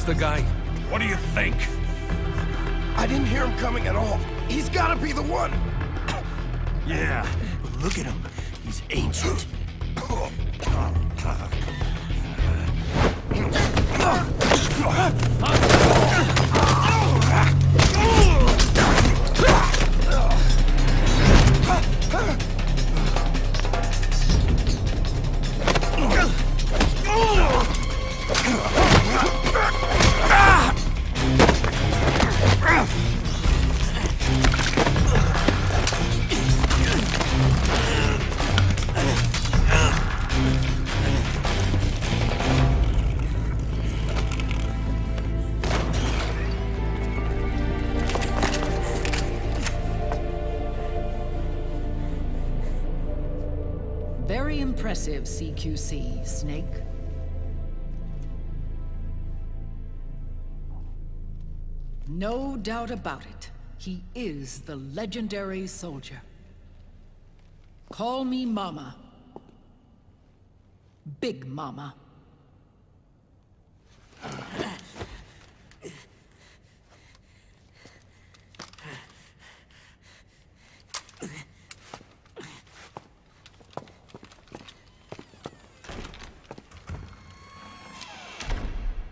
the guy? What do you think? I didn't hear him coming at all. He's gotta be the one! Yeah, but look at him. He's ancient. Very impressive, CQC, Snake. No doubt about it. He is the legendary soldier. Call me Mama. Big Mama.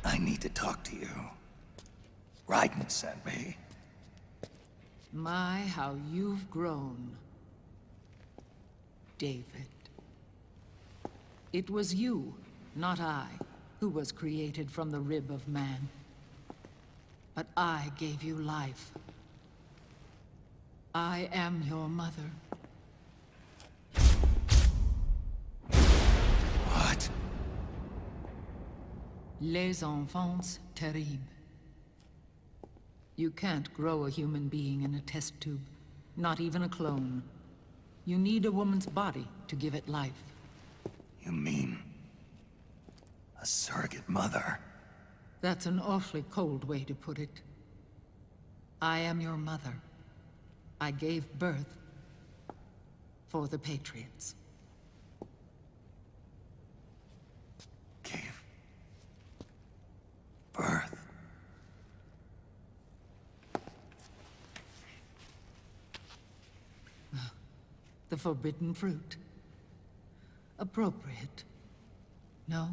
I need to talk to you. Raiden sent me. My, how you've grown, David. It was you, not I, who was created from the rib of man. But I gave you life. I am your mother. What? Les Enfants Terribles. You can't grow a human being in a test tube, not even a clone. You need a woman's body to give it life. You mean... a surrogate mother? That's an awfully cold way to put it. I am your mother. I gave birth for the Patriots. Gave... birth? The forbidden fruit. Appropriate. No?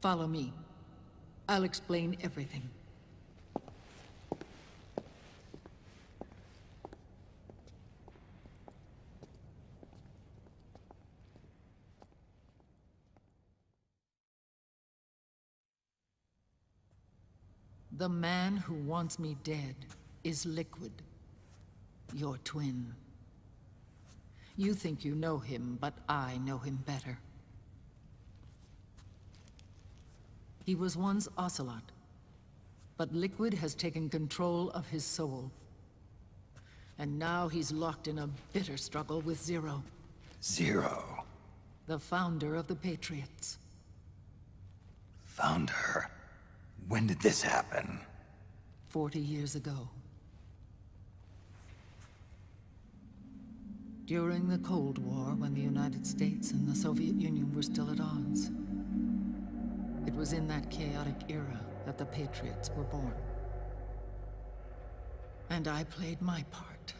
Follow me. I'll explain everything. The man who wants me dead is Liquid, your twin. You think you know him, but I know him better. He was once Ocelot, but Liquid has taken control of his soul. And now he's locked in a bitter struggle with Zero. Zero? The founder of the Patriots. Founder? When did this happen? 40 years ago. During the Cold War, when the United States and the Soviet Union were still at odds. It was in that chaotic era that the Patriots were born. And I played my part.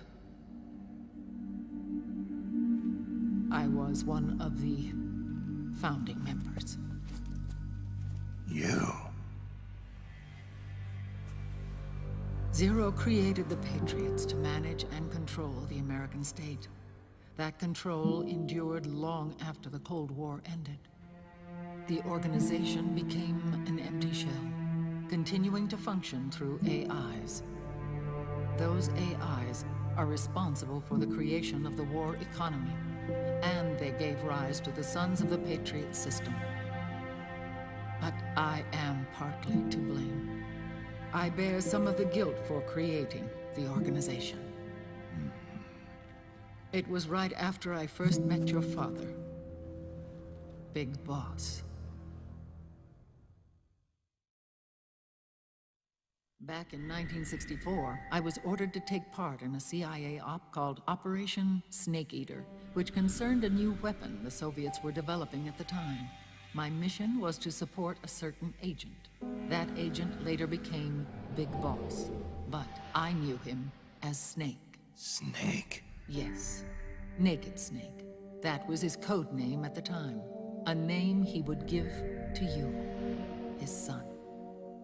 I was one of the founding members. You? Zero created the Patriots to manage and control the American state. That control endured long after the Cold War ended. The organization became an empty shell, continuing to function through AIs. Those AIs are responsible for the creation of the war economy, and they gave rise to the Sons of the Patriot system. But I am partly to blame. I bear some of the guilt for creating the organization. It was right after I first met your father, Big Boss. Back in 1964, I was ordered to take part in a CIA op called Operation Snake Eater, which concerned a new weapon the Soviets were developing at the time. My mission was to support a certain agent. That agent later became Big Boss, but I knew him as Snake. Snake? Yes, Naked Snake. That was his code name at the time. A name he would give to you, his son.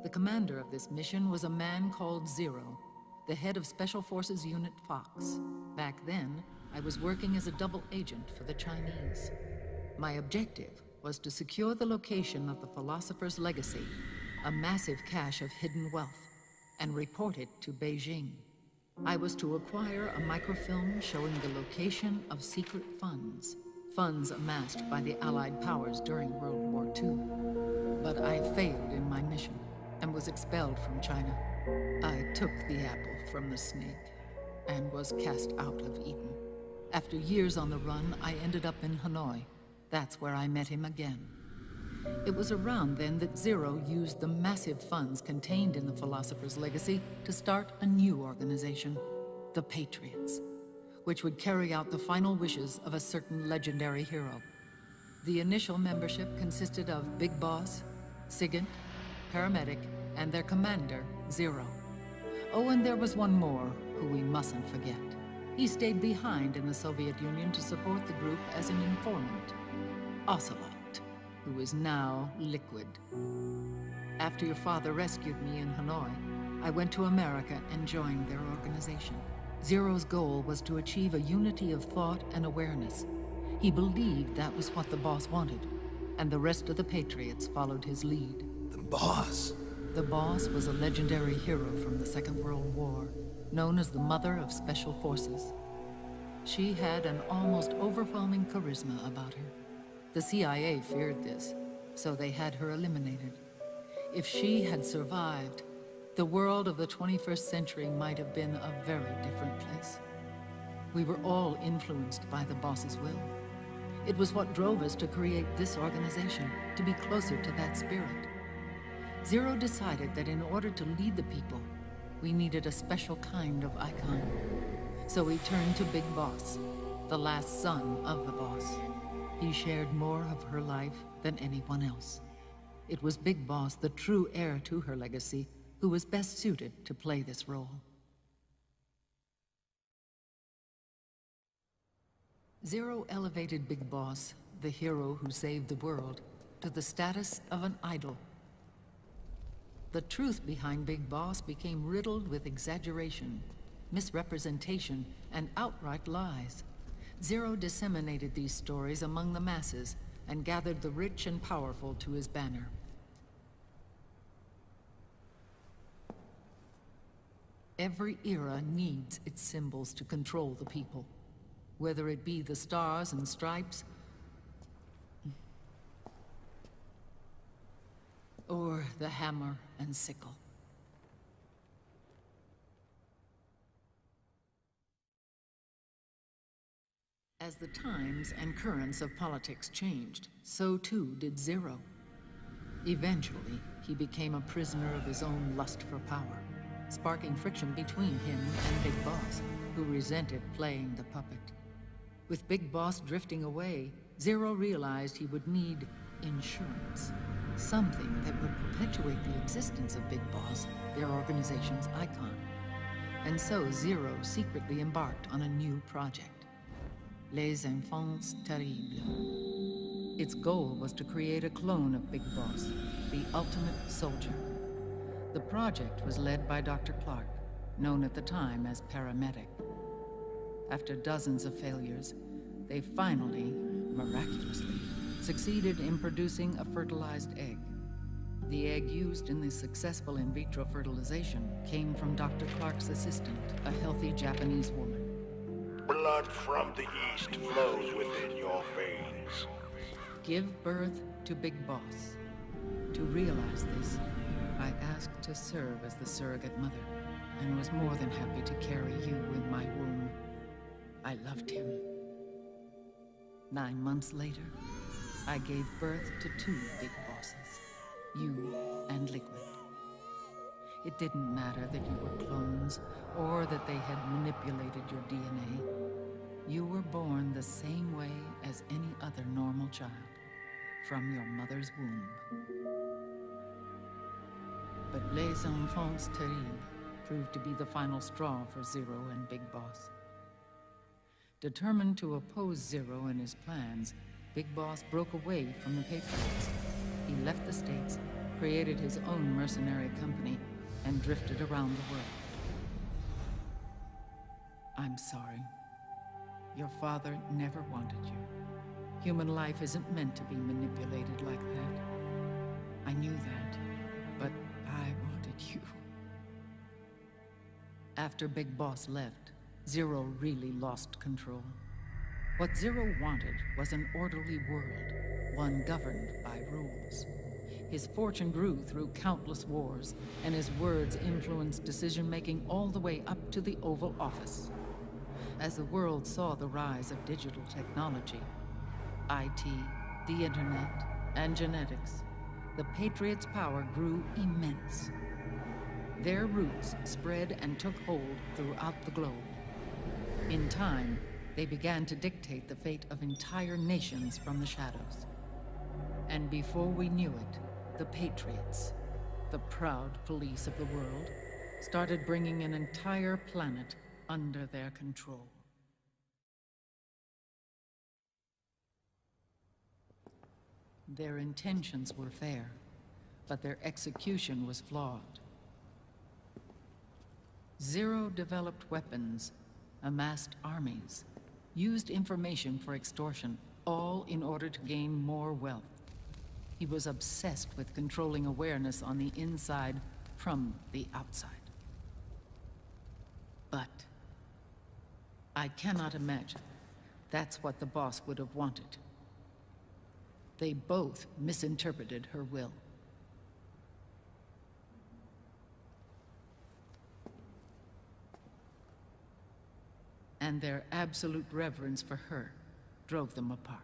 The commander of this mission was a man called Zero, the head of Special Forces Unit Fox. Back then, I was working as a double agent for the Chinese. My objective was to secure the location of the philosopher's legacy, a massive cache of hidden wealth, and report it to Beijing. I was to acquire a microfilm showing the location of secret funds, funds amassed by the Allied powers during World War II. But I failed in my mission and was expelled from China. I took the apple from the snake and was cast out of Eden. After years on the run, I ended up in Hanoi. That's where I met him again. It was around then that Zero used the massive funds contained in the Philosopher's Legacy to start a new organization, the Patriots, which would carry out the final wishes of a certain legendary hero. The initial membership consisted of Big Boss, Sigint, Paramedic, and their commander, Zero. Oh, and there was one more who we mustn't forget. He stayed behind in the Soviet Union to support the group as an informant, Ocelot, who is now Liquid. After your father rescued me in Hanoi, I went to America and joined their organization. Zero's goal was to achieve a unity of thought and awareness. He believed that was what the boss wanted, and the rest of the Patriots followed his lead. Boss? The boss was a legendary hero from the Second World War, known as the Mother of Special Forces. She had an almost overwhelming charisma about her. The CIA feared this, so they had her eliminated. If she had survived, the world of the 21st century might have been a very different place. We were all influenced by the boss's will. It was what drove us to create this organization, to be closer to that spirit. Zero decided that in order to lead the people, we needed a special kind of icon. So he turned to Big Boss, the last son of the boss. He shared more of her life than anyone else. It was Big Boss, the true heir to her legacy, who was best suited to play this role. Zero elevated Big Boss, the hero who saved the world, to the status of an idol. The truth behind Big Boss became riddled with exaggeration, misrepresentation, and outright lies. Zero disseminated these stories among the masses and gathered the rich and powerful to his banner. Every era needs its symbols to control the people, whether it be the stars and stripes, or the hammer and sickle. As the times and currents of politics changed, so too did Zero. Eventually, he became a prisoner of his own lust for power, sparking friction between him and Big Boss, who resented playing the puppet. With Big Boss drifting away, Zero realized he would need insurance. Something that would perpetuate the existence of Big Boss, their organization's icon. And so Zero secretly embarked on a new project, Les Enfants Terribles. Its goal was to create a clone of Big Boss, the ultimate soldier. The project was led by Dr. Clark, known at the time as Paramedic. After dozens of failures, they finally, miraculously, succeeded in producing a fertilized egg. The egg used in the successful in vitro fertilization came from Dr. Clark's assistant, a healthy Japanese woman. Blood from the east flows within your veins. Give birth to Big Boss. To realize this, I asked to serve as the surrogate mother, and was more than happy to carry you in my womb. I loved him. 9 months later, I gave birth to 2 Big Bosses, you and Liquid. It didn't matter that you were clones or that they had manipulated your DNA. You were born the same way as any other normal child, from your mother's womb. But Les Enfants Terribles proved to be the final straw for Zero and Big Boss. Determined to oppose Zero and his plans, Big Boss broke away from the Patriots. He left the States, created his own mercenary company, and drifted around the world. I'm sorry. Your father never wanted you. Human life isn't meant to be manipulated like that. I knew that, but I wanted you. After Big Boss left, Zero really lost control. What Zero wanted was an orderly world, one governed by rules. His fortune grew through countless wars, and his words influenced decision-making all the way up to the Oval Office. As the world saw the rise of digital technology, IT, the internet, and genetics, the Patriots' power grew immense. Their roots spread and took hold throughout the globe. In time, they began to dictate the fate of entire nations from the shadows. And before we knew it, the Patriots, the proud police of the world, started bringing an entire planet under their control. Their intentions were fair, but their execution was flawed. Zero developed weapons, amassed armies, used information for extortion, all in order to gain more wealth. He was obsessed with controlling awareness on the inside from the outside. But I cannot imagine that's what the boss would have wanted. They both misinterpreted her will. And their absolute reverence for her drove them apart.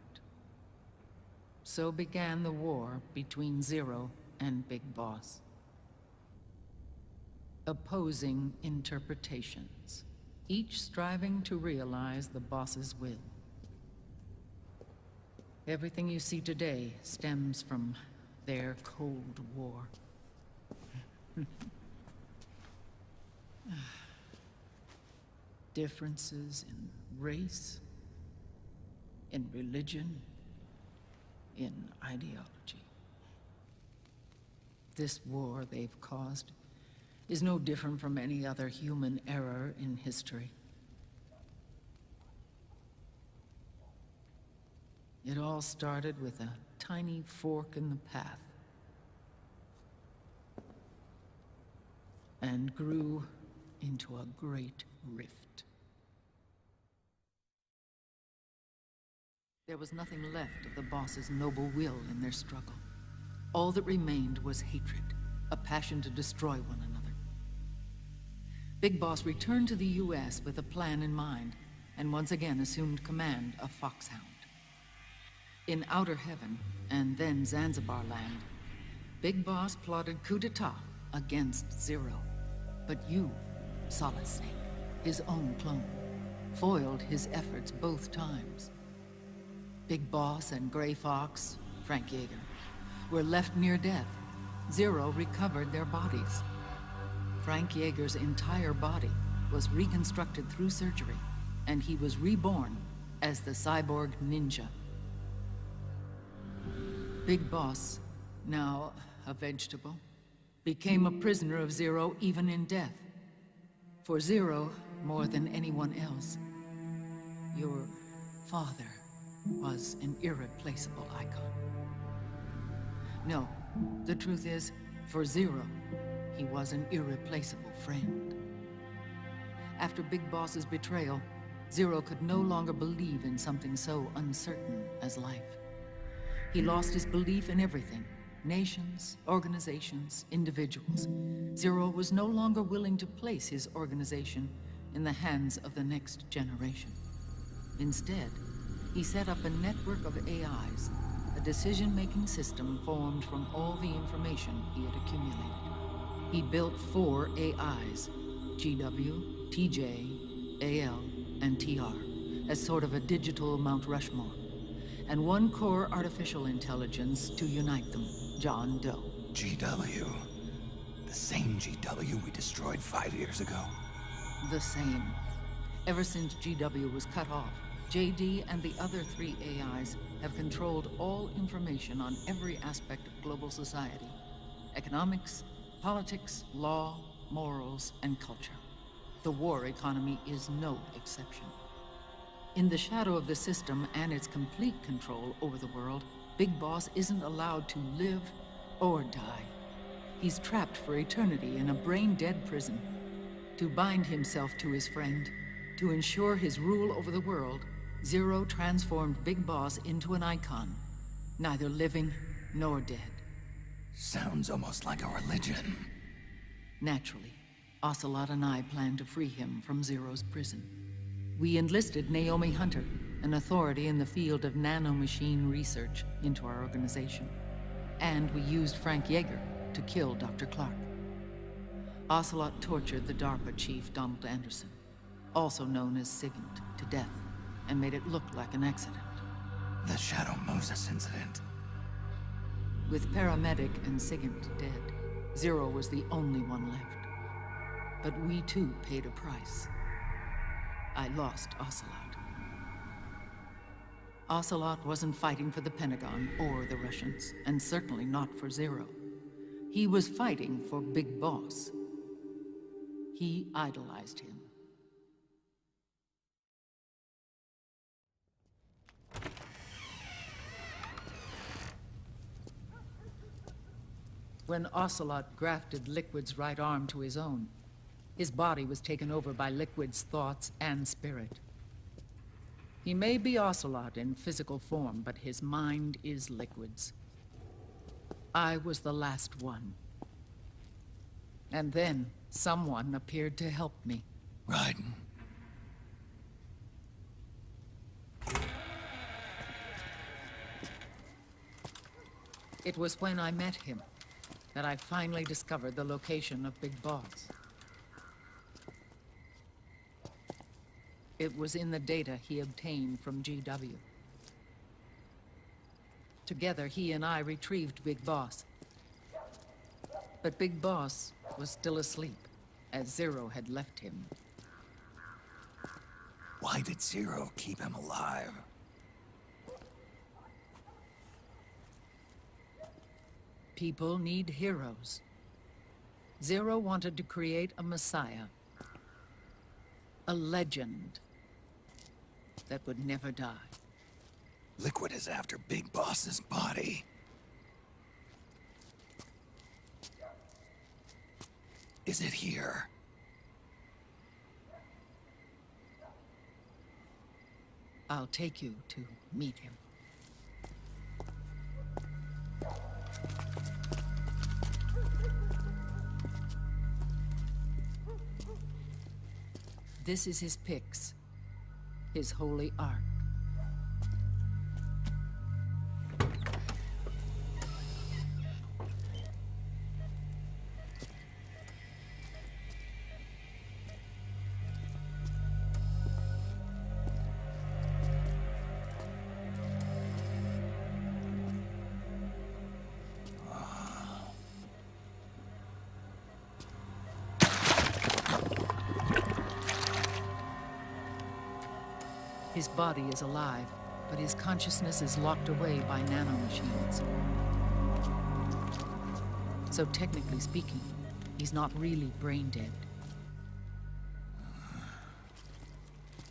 So began the war between Zero and Big Boss. Opposing interpretations, each striving to realize the boss's will. Everything you see today stems from their Cold War. Differences in race, in religion, in ideology. This war they've caused is no different from any other human error in history. It all started with a tiny fork in the path and grew into a great rift. There was nothing left of the boss's noble will in their struggle. All that remained was hatred, a passion to destroy one another. Big Boss returned to the US with a plan in mind, and once again assumed command of Foxhound. In Outer Heaven, and then Zanzibar Land, Big Boss plotted coup d'etat against Zero. But you, Solid Snake, his own clone, foiled his efforts both times. Big Boss and Gray Fox, Frank Yeager, were left near death. Zero recovered their bodies. Frank Yeager's entire body was reconstructed through surgery, and he was reborn as the cyborg ninja. Big Boss, now a vegetable, became a prisoner of Zero even in death. For Zero, more than anyone else, your father was an irreplaceable icon. No, the truth is, for Zero, he was an irreplaceable friend. After Big Boss's betrayal, Zero could no longer believe in something so uncertain as life. He lost his belief in everything. Nations, organizations, individuals. Zero was no longer willing to place his organization in the hands of the next generation. Instead, he set up a network of AIs, a decision-making system formed from all the information he had accumulated. He built 4 AIs, GW, TJ, AL, and TR, as sort of a digital Mount Rushmore, and 1 core artificial intelligence to unite them, John Doe. GW. The same GW we destroyed 5 years ago. The same. Ever since GW was cut off, JD and the other 3 AIs have controlled all information on every aspect of global society. Economics, politics, law, morals, and culture. The war economy is no exception. In the shadow of the system and its complete control over the world, Big Boss isn't allowed to live or die. He's trapped for eternity in a brain-dead prison. To bind himself to his friend, to ensure his rule over the world, Zero transformed Big Boss into an icon, neither living nor dead. Sounds almost like a religion. Naturally, Ocelot and I plan to free him from Zero's prison. We enlisted Naomi Hunter, an authority in the field of nanomachine research, into our organization. And we used Frank Yeager to kill Dr. Clark. Ocelot tortured the DARPA chief, Donald Anderson, also known as Sigint, to death, and made it look like an accident. The Shadow Moses incident. With Paramedic and Sigint dead, Zero was the only one left. But we too paid a price. I lost Ocelot. Ocelot wasn't fighting for the Pentagon or the Russians, and certainly not for Zero. He was fighting for Big Boss. He idolized him. When Ocelot grafted Liquid's right arm to his own, his body was taken over by Liquid's thoughts and spirit. He may be Ocelot in physical form, but his mind is Liquid's. I was the last one. And then someone appeared to help me. Raiden. It was when I met him that I finally discovered the location of Big Boss. It was in the data he obtained from GW. Together, he and I retrieved Big Boss. But Big Boss was still asleep, as Zero had left him. Why did Zero keep him alive? People need heroes. Zero wanted to create a messiah. A legend that would never die. Liquid is after Big Boss's body. Is it here? I'll take you to meet him. This is his pyx, his holy ark. His body is alive, but his consciousness is locked away by nanomachines. So technically speaking, he's not really brain dead.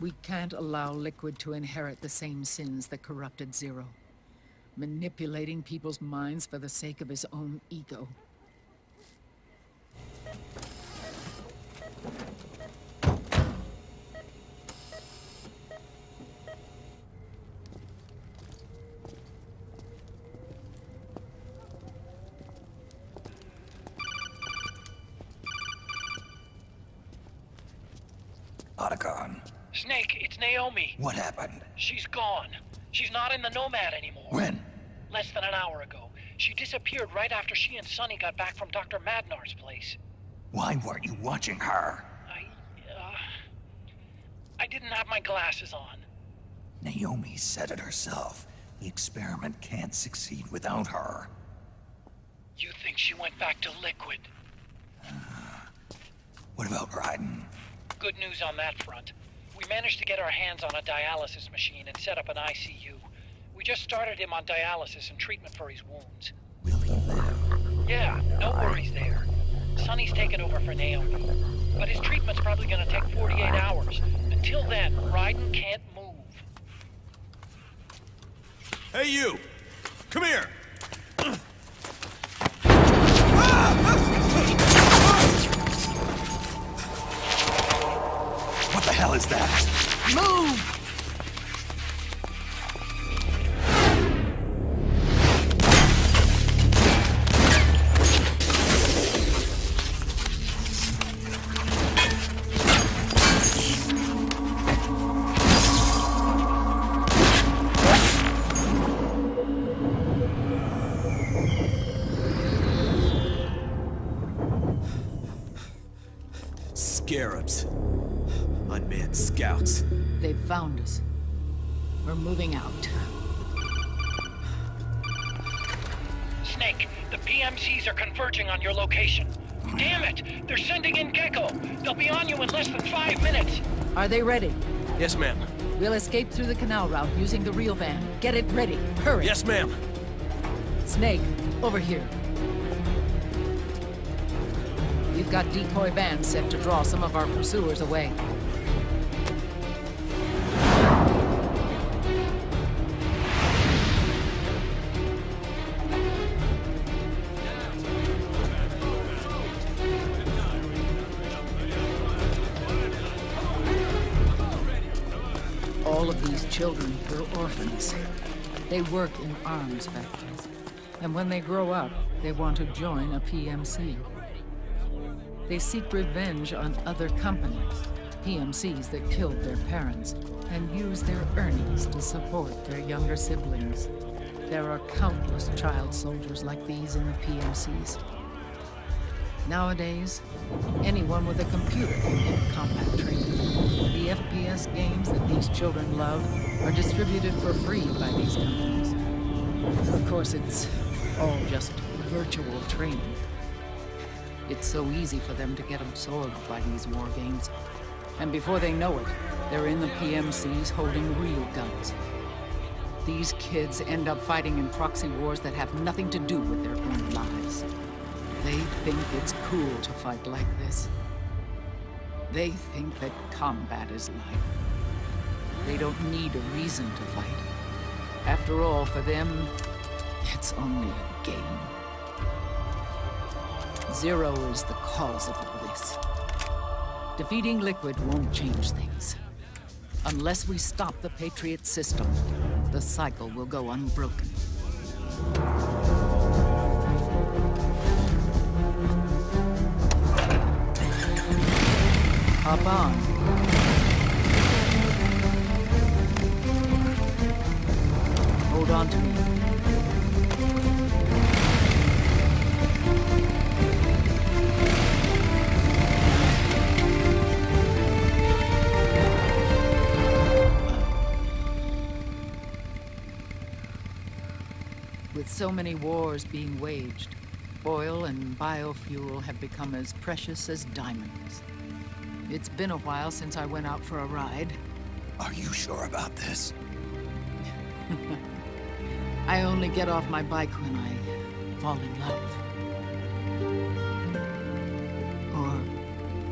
We can't allow Liquid to inherit the same sins that corrupted Zero, manipulating people's minds for the sake of his own ego. Otacon. Snake, it's Naomi. What happened? She's gone. She's not in the Nomad anymore. When? Less than an hour ago. She disappeared right after she and Sonny got back from Dr. Madnar's place. Why weren't you watching her? I didn't have my glasses on. Naomi said it herself. The experiment can't succeed without her. You think she went back to Liquid? What about Raiden? Good news on that front. We managed to get our hands on a dialysis machine and set up an ICU. We just started him on dialysis and treatment for his wounds. Will he live? Yeah, no worries there. Sonny's taken over for Naomi. But his treatment's probably gonna take 48 hours. Until then, Raiden can't move. Hey, you! Come here! What the hell is that? Move! Scarabs. Unmanned scouts. They've found us. We're moving out. Snake, the PMCs are converging on your location. Damn it! They're sending in Gecko! They'll be on you in less than 5 minutes! Are they ready? Yes, ma'am. We'll escape through the canal route using the real van. Get it ready. Hurry. Yes, ma'am. Snake, over here. We've got decoy vans set to draw some of our pursuers away. All of these children are orphans. They work in arms factories. And when they grow up, they want to join a PMC. They seek revenge on other companies, PMCs that killed their parents, and use their earnings to support their younger siblings. There are countless child soldiers like these in the PMCs. Nowadays, anyone with a computer can get combat training. The FPS games that these children love are distributed for free by these companies. Of course, it's all just virtual training. It's so easy for them to get absorbed by these war games. And before they know it, they're in the PMCs holding real guns. These kids end up fighting in proxy wars that have nothing to do with their own lives. They think it's cool to fight like this. They think that combat is life. They don't need a reason to fight. After all, for them, it's only a game. Zero is the cause of all this. Defeating Liquid won't change things. Unless we stop the Patriot system, the cycle will go unbroken. Hop on. Hold on to me. With so many wars being waged, oil and biofuel have become as precious as diamonds. It's been a while since I went out for a ride. Are you sure about this? I only get off my bike when I fall in love. Or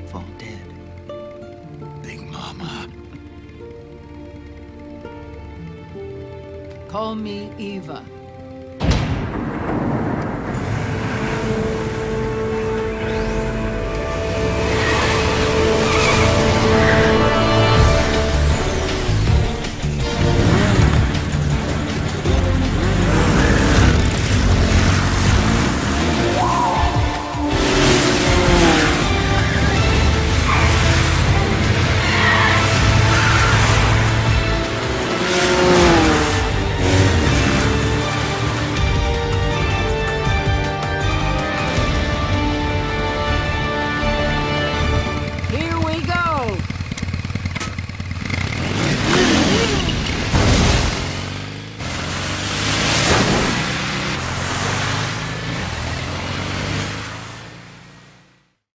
fall dead. Big Mama. Call me Eva.